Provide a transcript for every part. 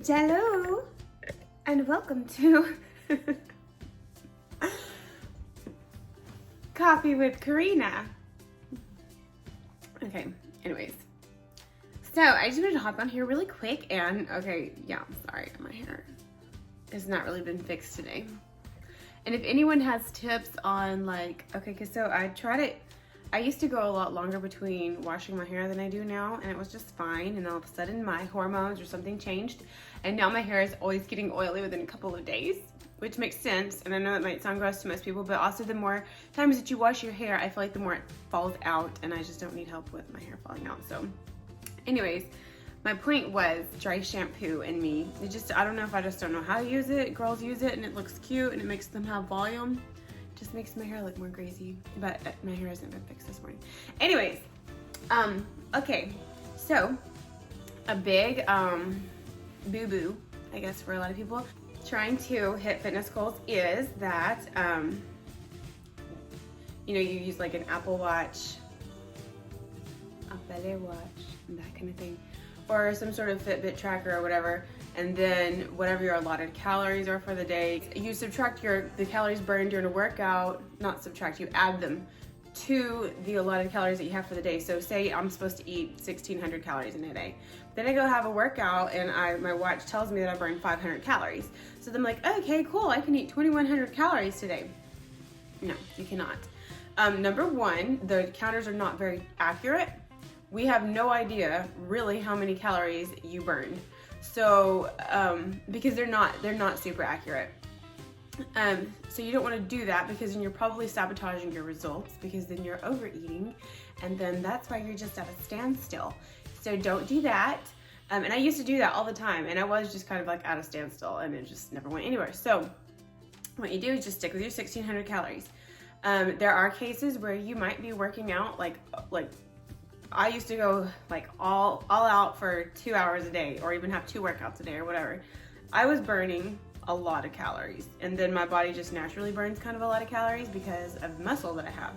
Hello and welcome to Coffee with Karena. Okay, anyways. So I just wanted to hop on here really quick and I'm sorry, my hair has not really been fixed today. And if anyone has tips on I used to go a lot longer between washing my hair than I do now, and it was just fine. And all of a sudden my hormones or something changed, and now my hair is always getting oily within a couple of days, which makes sense. And I know it might sound gross to most people, but also the more times that you wash your hair, I feel like the more it falls out, and I just don't need help with my hair falling out. So anyways, my point was dry shampoo and me. I don't know if I just don't know how to use it. Girls use it and it looks cute and it makes them have volume. Just makes my hair look more greasy, but my hair hasn't been fixed this morning. Anyways, okay, so a big boo-boo, I guess, for a lot of people trying to hit fitness goals is that, you use like an Apple Watch, that kind of thing, or some sort of Fitbit tracker or whatever, and then whatever your allotted calories are for the day, you subtract the calories burned during a workout, not subtract, you add them to the allotted calories that you have for the day. So say I'm supposed to eat 1,600 calories in a day. Then I go have a workout and my watch tells me that I burned 500 calories. So then I'm like, okay, cool, I can eat 2,100 calories today. No, you cannot. Number one, the counters are not very accurate. We have no idea really how many calories you burned. So, because they're not super accurate. So you don't want to do that, because then you're probably sabotaging your results, because then you're overeating, and then that's why you're just at a standstill. So don't do that. And I used to do that all the time, and I was just kind of like at a standstill, and it just never went anywhere. So what you do is just stick with your 1,600 calories. There are cases where you might be working out like I used to go like all out for 2 hours a day, or even have 2 workouts a day or whatever. I was burning a lot of calories, and then my body just naturally burns kind of a lot of calories because of the muscle that I have.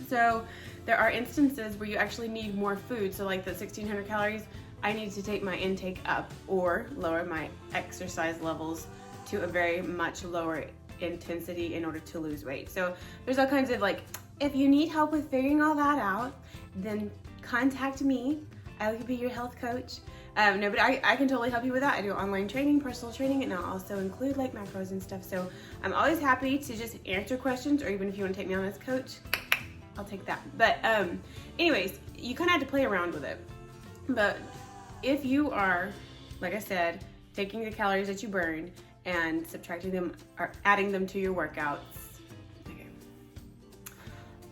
So there are instances where you actually need more food. So like the 1,600 calories, I need to take my intake up or lower my exercise levels to a very much lower intensity in order to lose weight. So there's all kinds of if you need help with figuring all that out, then contact me. I will be your health coach. No, but I can totally help you with that. I do online training, personal training, and I'll also include like macros and stuff. So I'm always happy to just answer questions, or even if you want to take me on as coach, I'll take that. But anyways, you kind of have to play around with it. But if you are, like I said, taking the calories that you burn and subtracting them or adding them to your workouts,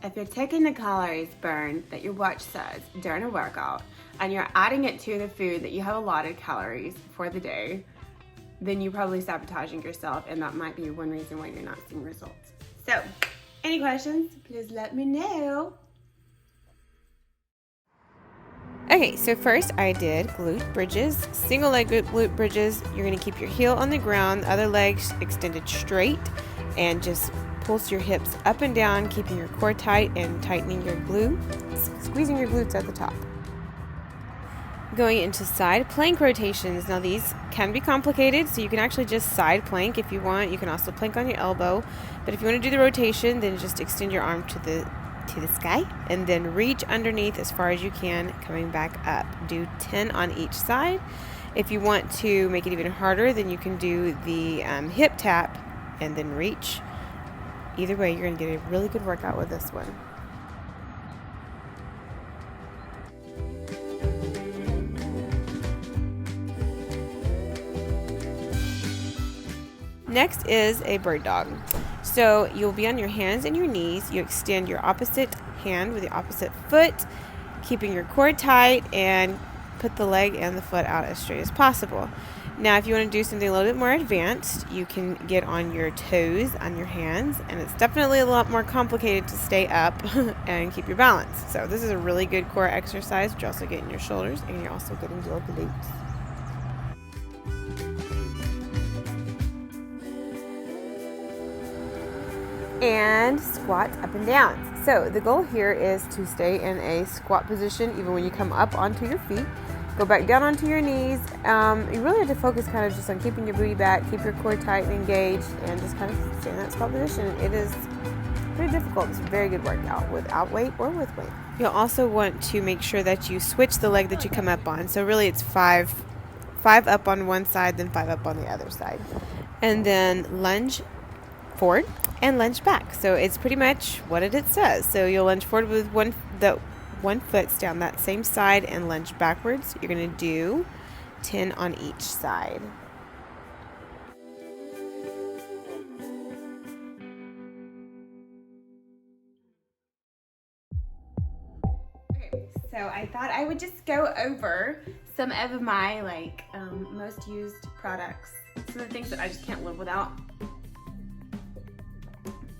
if you're taking the calories burned that your watch says during a workout and you're adding it to the food that you have allotted calories for the day, then you're probably sabotaging yourself, and that might be one reason why you're not seeing results. So, any questions, please let me know. Okay, so first I did glute bridges, single leg glute bridges. You're gonna keep your heel on the ground, the other leg extended straight, and just pulse your hips up and down, keeping your core tight and tightening your glutes, squeezing your glutes at the top. Going into side plank rotations. Now these can be complicated, so you can actually just side plank if you want. You can also plank on your elbow, but if you want to do the rotation, then just extend your arm to the sky and then reach underneath as far as you can, coming back up. Do 10 on each side. If you want to make it even harder, then you can do the hip tap and then reach. Either way, you're going to get a really good workout with this one. Next is a bird dog. So you'll be on your hands and your knees. You extend your opposite hand with the opposite foot, keeping your core tight, and put the leg and the foot out as straight as possible. Now, if you want to do something a little bit more advanced, you can get on your toes on your hands, and it's definitely a lot more complicated to stay up and keep your balance. So this is a really good core exercise, but you're also getting your shoulders and you're also getting your glutes. And squat up and down. So the goal here is to stay in a squat position even when you come up onto your feet. Go back down onto your knees. You really have to focus kind of just on keeping your booty back, keep your core tight and engaged, and just kind of stay in that squat position. It is pretty difficult. It's a very good workout without weight or with weight. You'll also want to make sure that you switch the leg that you come up on. So really it's five up on one side, then 5 up on the other side. And then lunge forward and lunge back. So it's pretty much what it says. So you'll lunge forward with one foot down that same side and lunge backwards. You're going to do 10 on each side. So I thought I would just go over some of my most used products. Some of the things that I just can't live without,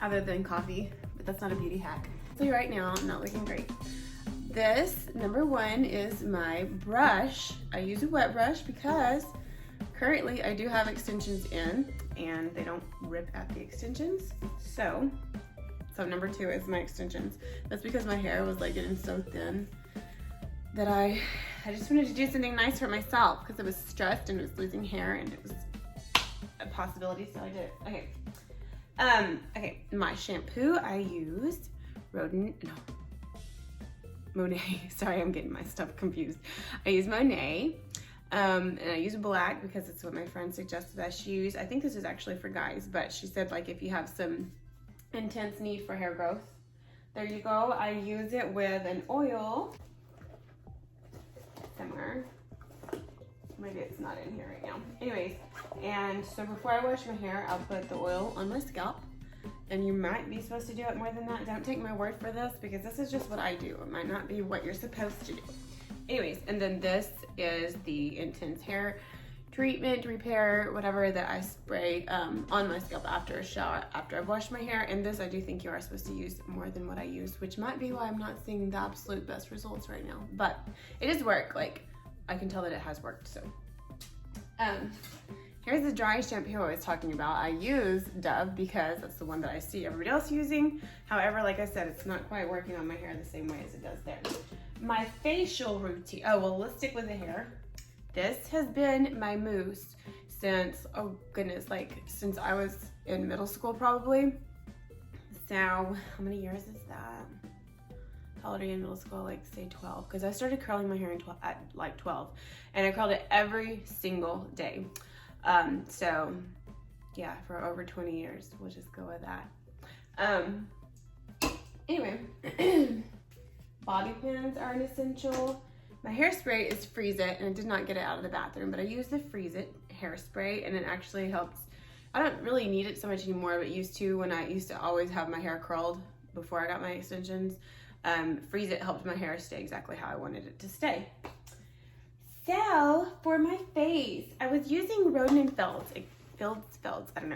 other than coffee, but that's not a beauty hack. So right now I'm not looking great. This, number one, is my brush. I use a wet brush because currently I do have extensions in and they don't rip at the extensions. So number 2 is my extensions. That's because my hair was like getting so thin that I just wanted to do something nice for myself because I was stressed and was losing hair and it was a possibility, so I did it. Okay, my shampoo, I used Monet. Sorry, I'm getting my stuff confused. I use Monet, and I use black because it's what my friend suggested I should use. I think this is actually for guys, but she said like if you have some intense need for hair growth, there you go. I use it with an oil somewhere. Maybe it's not in here right now. Anyways, and so before I wash my hair, I'll put the oil on my scalp. And you might be supposed to do it more than that. Don't take my word for this because this is just what I do. It might not be what you're supposed to do. Anyways, and then this is the intense hair treatment, repair, whatever that I spray on my scalp after a shower, after I've washed my hair. And this I do think you are supposed to use more than what I use, which might be why I'm not seeing the absolute best results right now. But it does work. Like, I can tell that it has worked, so. Here's the dry shampoo I was talking about. I use Dove because that's the one that I see everybody else using. However, like I said, it's not quite working on my hair the same way as it does there. My facial routine, oh, well, let's stick with the hair. This has been my mousse since, oh goodness, like since I was in middle school probably. So how many years is that? How old are you in middle school? Like say 12, because I started curling my hair at like 12 and I curled it every single day. So yeah, for over 20 years, we'll just go with that. Anyway, bobby pins are an essential. My hairspray is Freeze It, and I did not get it out of the bathroom, but I use the Freeze It hairspray, and it actually helps. I don't really need it so much anymore, but used to when I used to always have my hair curled before I got my extensions. Freeze It helped my hair stay exactly how I wanted it to stay. So for my face, I was using Rodin & Fields, I don't know,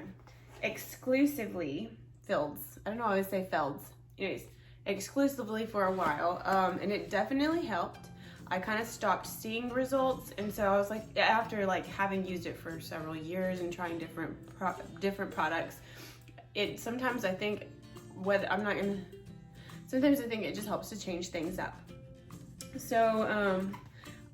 exclusively Fields. I don't know, I always say Fields. Anyways, exclusively for a while, and it definitely helped. I kind of stopped seeing results, and so I was like, after like having used it for several years and trying different products, sometimes I think sometimes I think it just helps to change things up. So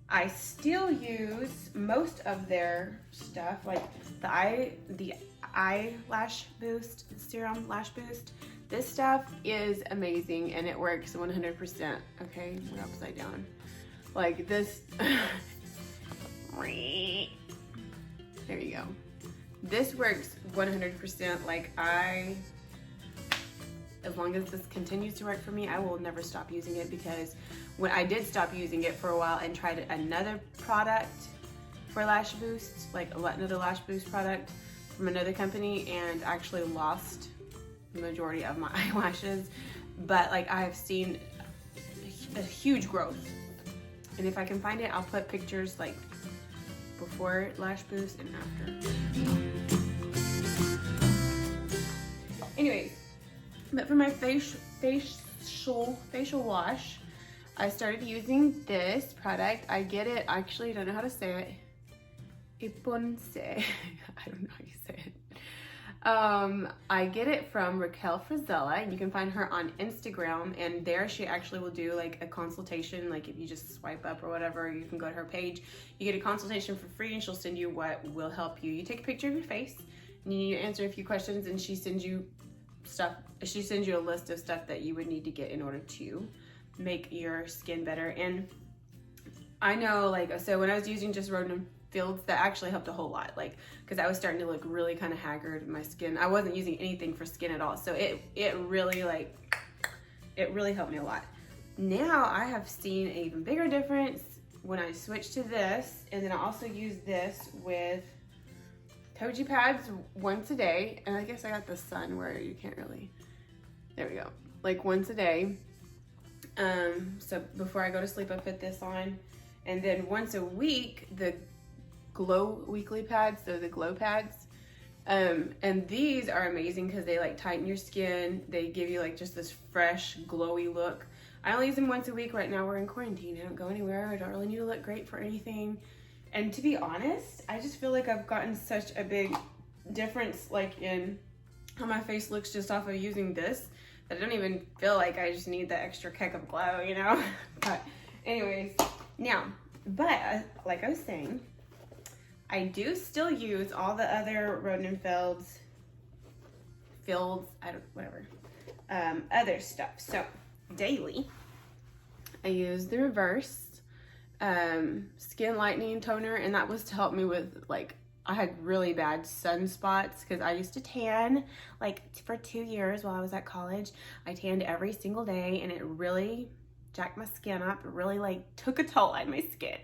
I still use most of their stuff, like the eyelash boost, serum lash boost. This stuff is amazing and it works 100%. Okay, we're upside down. Like this. There you go. This works 100%. Like as long as this continues to work for me, I will never stop using it, because when I did stop using it for a while and tried another product for lash boost, like another lash boost product from another company, and actually lost the majority of my eyelashes, but like I have seen a huge growth. And if I can find it, I'll put pictures like before lash boost and after. Anyways, but for my facial wash, I started using this product. I get it, actually, I don't know how to say it. Iponce. I don't know how you say it. I get it from Raquel Frizella, and you can find her on Instagram, and there she actually will do like a consultation. Like if you just swipe up or whatever, you can go to her page, you get a consultation for free, and she'll send you what will help you. You take a picture of your face and you need to answer a few questions, and she sends you a list of stuff that you would need to get in order to make your skin better. And I know, like, so when I was using just Rodent Fields, that actually helped a whole lot, like, because I was starting to look really kind of haggard in my skin. I wasn't using anything for skin at all, so it really helped me a lot. Now I have seen an even bigger difference when I switched to this, and then I also use this with Toji pads once a day, and I guess I got the sun where you can't really, there we go, like once a day. So before I go to sleep I put this on, and then once a week the Glow weekly pads, so the Glow pads, and these are amazing because they like tighten your skin. They give you like just this fresh glowy look. I only use them once a week. Right now we're in quarantine, I don't go anywhere, I don't really need to look great for anything. And to be honest, I just feel like I've gotten such a big difference like in how my face looks just off of using this, that I don't even feel like I just need that extra kick of glow, you know. But anyways, now, but like I was saying, I do still use all the other Rodent Fields, other stuff. So daily, I use the Reverse Skin Lightening Toner, and that was to help me with, like, I had really bad sunspots because I used to tan like for 2 years while I was at college. I tanned every single day, and it really jacked my skin up. It really like took a toll on my skin.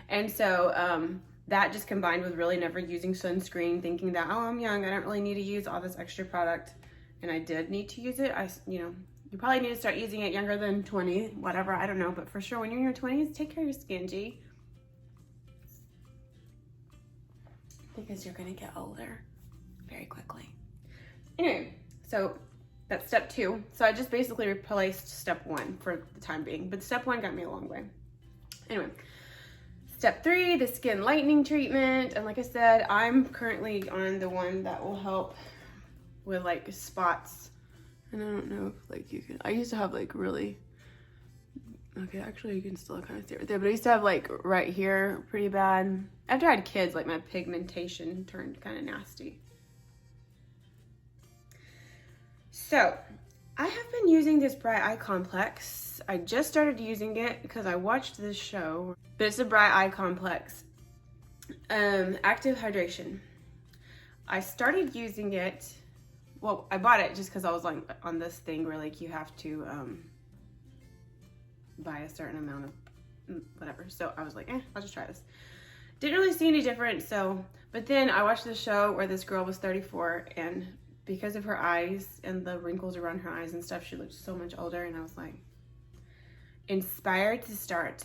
And so that just combined with really never using sunscreen, thinking that, oh, I'm young, I don't really need to use all this extra product. And I did need to use it. You probably need to start using it younger than 20, whatever, I don't know. But for sure, when you're in your 20s, take care of your skin, G. Because you're gonna get older very quickly. Anyway, so that's step 2. So I just basically replaced step 1 for the time being, but step 1 got me a long way. Anyway. Step 3, the skin lightening treatment. And like I said, I'm currently on the one that will help with like spots. And I don't know if like you can, I used to have like really, okay, actually you can still kind of see it right there, but I used to have like right here pretty bad. After I had kids, like my pigmentation turned kind of nasty. So I have been using this Bright Eye Complex. I just started using it because I watched this show, but it's a Bright Eye Complex Active Hydration. I started using it, well, I bought it just because I was like on this thing where like you have to buy a certain amount of whatever. So I was like, I'll just try this. Didn't really see any difference. So, but then I watched this show where this girl was 34, and because of her eyes and the wrinkles around her eyes and stuff, she looked so much older, and I was like inspired to start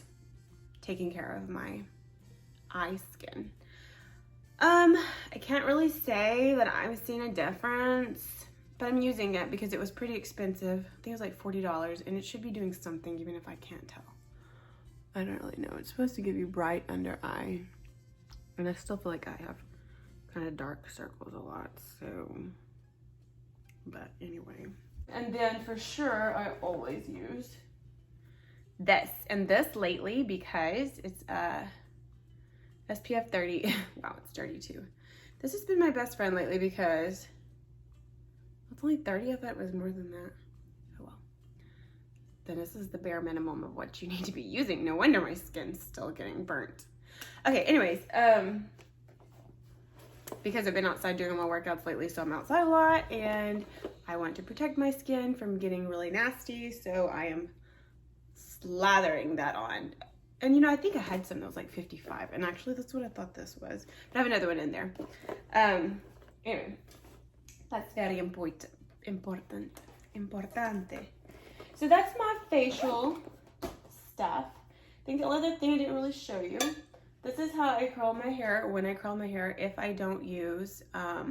taking care of my eye skin. I can't really say that I'm seeing a difference, but I'm using it because it was pretty expensive. I think it was like $40, and it should be doing something even if I can't tell. I don't really know. It's supposed to give you bright under eye, and I still feel like I have kind of dark circles a lot, so, but anyway. And then for sure, I always use this, and this lately because it's SPF 30. Wow, it's dirty too. This has been my best friend lately because it's only 30. I thought it was more than that. Oh well. Then this is the bare minimum of what you need to be using. No wonder my skin's still getting burnt. Okay, anyways, because I've been outside doing my workouts lately, so I'm outside a lot, and I want to protect my skin from getting really nasty, so I am slathering that on. And you know, I think I had some that was like 55, and actually that's what I thought this was. But I have another one in there. Anyway, that's very importante. So that's my facial stuff. I think the only other thing I didn't really show you. This is how I curl my hair when I curl my hair if I don't use my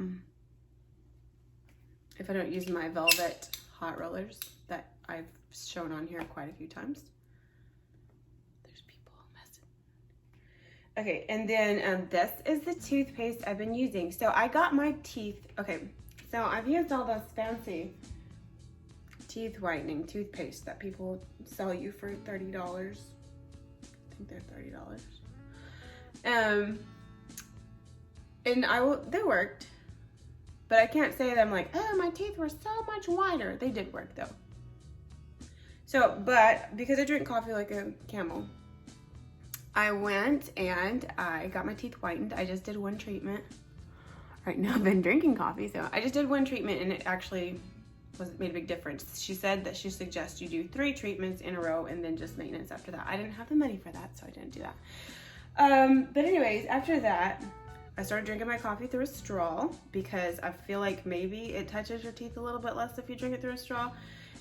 Velvet hot rollers that I've shown on here quite a few times. Okay, and then this is the toothpaste I've been using. So I got my teeth, okay, So I've used all those fancy teeth whitening toothpaste that people sell you for $30. I think they're $30. And they worked, but I can't say that I'm like, oh, my teeth were so much whiter. They did work though. So, but because I drink coffee like a camel, I went and I got my teeth whitened. I just did one treatment. Right now I've been drinking coffee, so I just did one treatment and it actually made a big difference. She said that she suggests you do 3 treatments in a row and then just maintenance after that. I didn't have the money for that, so I didn't do that. But anyways, after that, I started drinking my coffee through a straw because I feel like maybe it touches your teeth a little bit less if you drink it through a straw.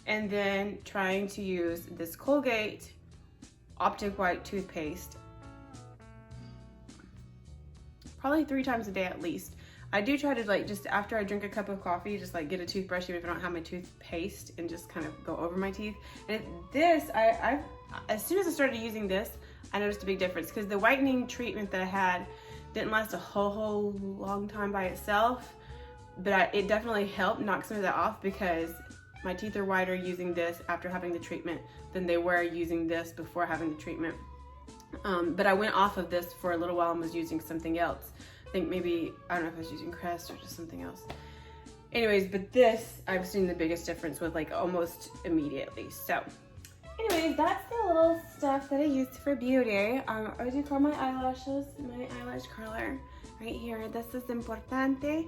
And then trying to use this Colgate Optic White toothpaste probably 3 times a day at least. I do try to, like, just after I drink a cup of coffee, just like get a toothbrush even if I don't have my toothpaste and just kind of go over my teeth. And as soon as I started using this, I noticed a big difference because the whitening treatment that I had didn't last a whole long time by itself, but it definitely helped knock some of that off because my teeth are whiter using this after having the treatment than they were using this before having the treatment. But I went off of this for a little while and was using something else. I think maybe, I don't know if I was using Crest or just something else. Anyways, but this, I've seen the biggest difference with, like, almost immediately. So, anyways, that's the little stuff that I used for beauty. I do curl my eyelashes, my eyelash curler right here. This is importante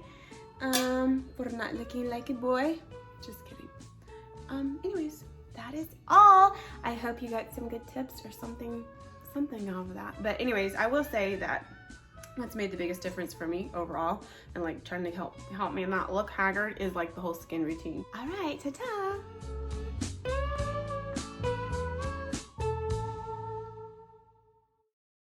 for not looking like a boy. Just kidding. Anyways, that is all. I hope you got some good tips or something out of that. But anyways, I will say that what's made the biggest difference for me overall and like trying to help me not look haggard is like the whole skin routine. All right, ta-ta.